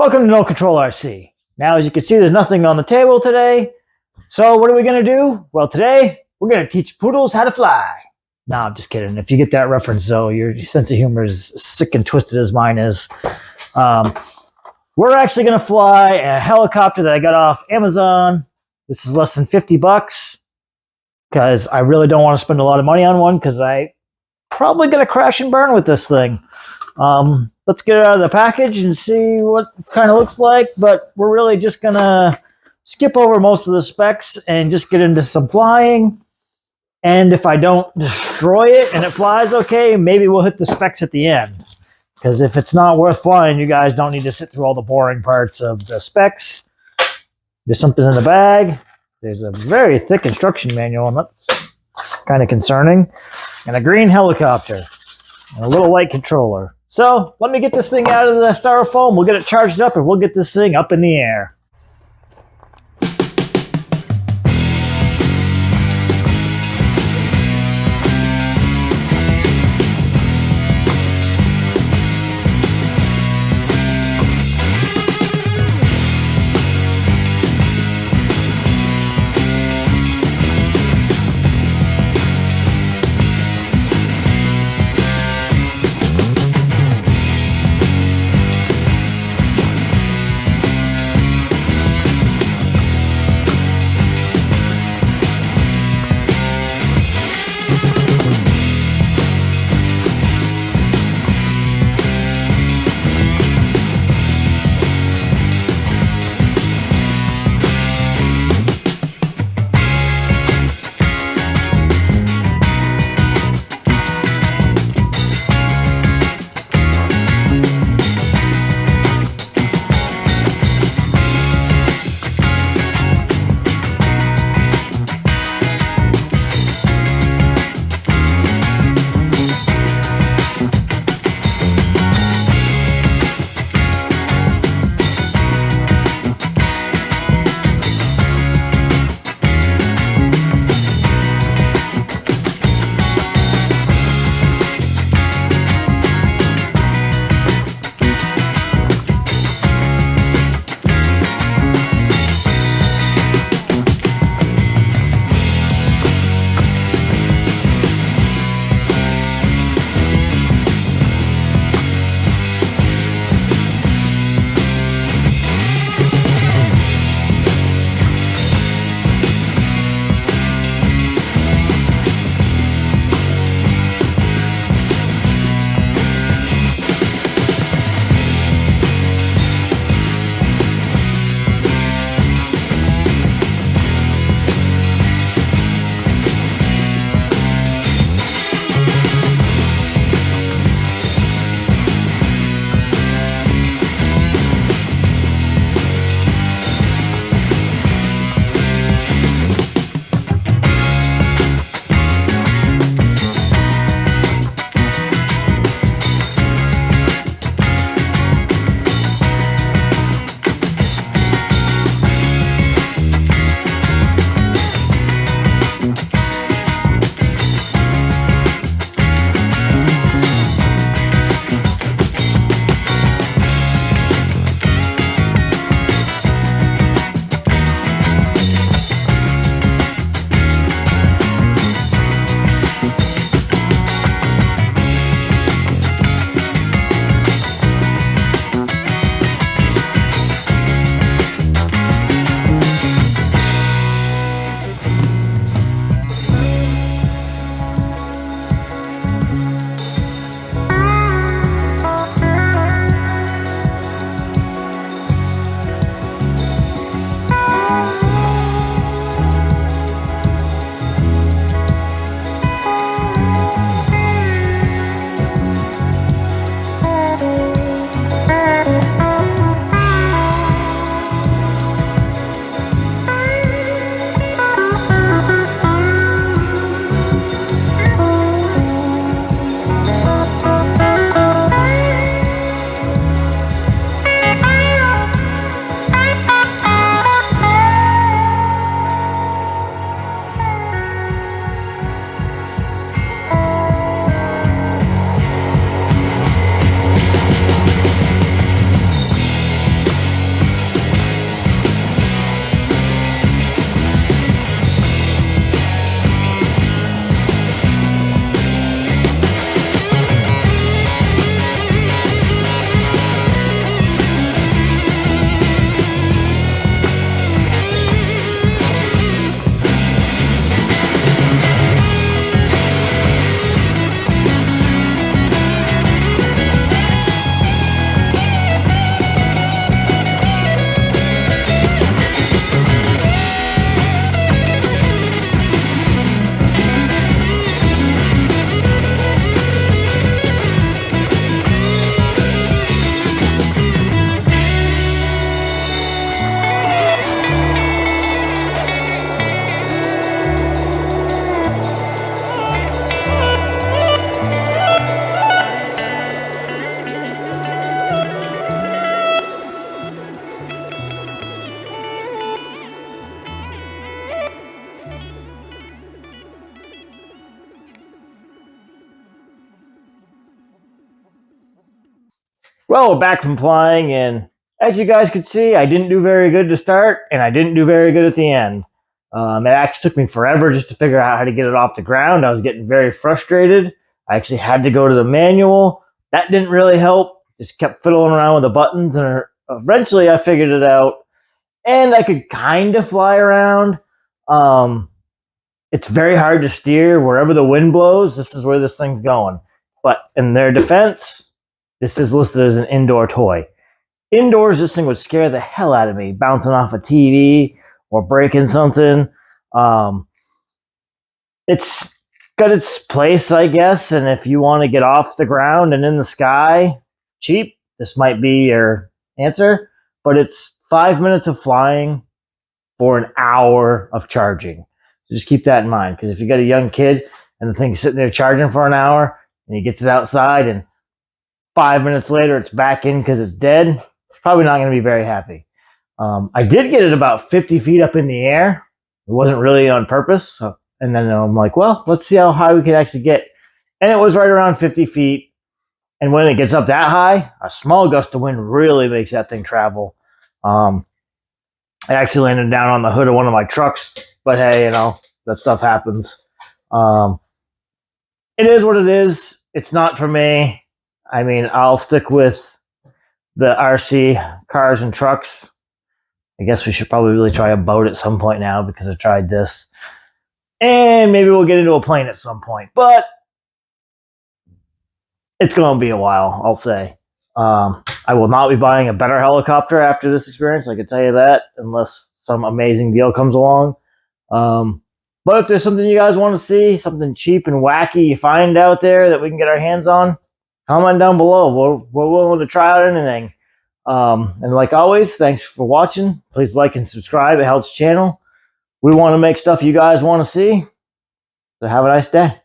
Welcome to No Control RC. Now, as you can see, there's nothing on the table today. So what are we going to do? Well, today, we're going to teach poodles how to fly. No, I'm just kidding. If you get that reference, though, your sense of humor is sick and twisted as mine is. We're actually going to fly a helicopter that I got off Amazon. This is less than $50 because I really don't want to spend a lot of money on one because I probably going to crash and burn with this thing. Let's get it out of the package and see what it kind of looks like, but we're really just going to skip over most of the specs and just get into some flying. And if I don't destroy it and it flies okay, maybe we'll hit the specs at the end. Because if it's not worth flying, you guys don't need to sit through all the boring parts of the specs. There's something in the bag. There's a very thick instruction manual, and that's kind of concerning. And a green helicopter. And a little white controller. So, let me get this thing out of the styrofoam, we'll get it charged up, and we'll get this thing up in the air. Well, we're back from flying, and as you guys could see, I didn't do very good to start, and I didn't do very good at the end. It actually took me forever just to figure out how to get it off the ground. I was getting very frustrated. I actually had to go to the manual. That didn't really help. Just kept fiddling around with the buttons, and eventually I figured it out. And I could kind of fly around. Um, it's very hard to steer wherever the wind blows. This is where this thing's going. But in their defense, this is listed as an indoor toy. Indoors, this thing would scare the hell out of me, bouncing off a TV or breaking something. Um, it's got its place, I guess, and if you want to get off the ground and in the sky, cheap, this might be your answer. But it's 5 minutes of flying for an hour of charging. So just keep that in mind, because if you got a young kid and the thing's sitting there charging for an hour and he gets it outside and 5 minutes later it's back in because it's dead, it's probably not going to be very happy. I did get it about 50 feet up in the air. It wasn't really on purpose. And then I'm like, well, let's see how high we could actually get. And it was right around 50 feet. And when it gets up that high, a small gust of wind really makes that thing travel. I actually landed down on the hood of one of my trucks, but hey, that stuff happens. It is what it is. It's not for me. I mean, I'll stick with the RC cars and trucks. I guess we should probably really try a boat at some point now because I tried this. And maybe we'll get into a plane at some point. But it's going to be a while, I'll say. I will not be buying a better helicopter after this experience, I can tell you that, unless some amazing deal comes along. But if there's something you guys want to see, something cheap and wacky you find out there that we can get our hands on, comment down below. We're willing to try out anything. And like always, thanks for watching. Please like and subscribe. It helps the channel. We want to make stuff you guys want to see. So have a nice day.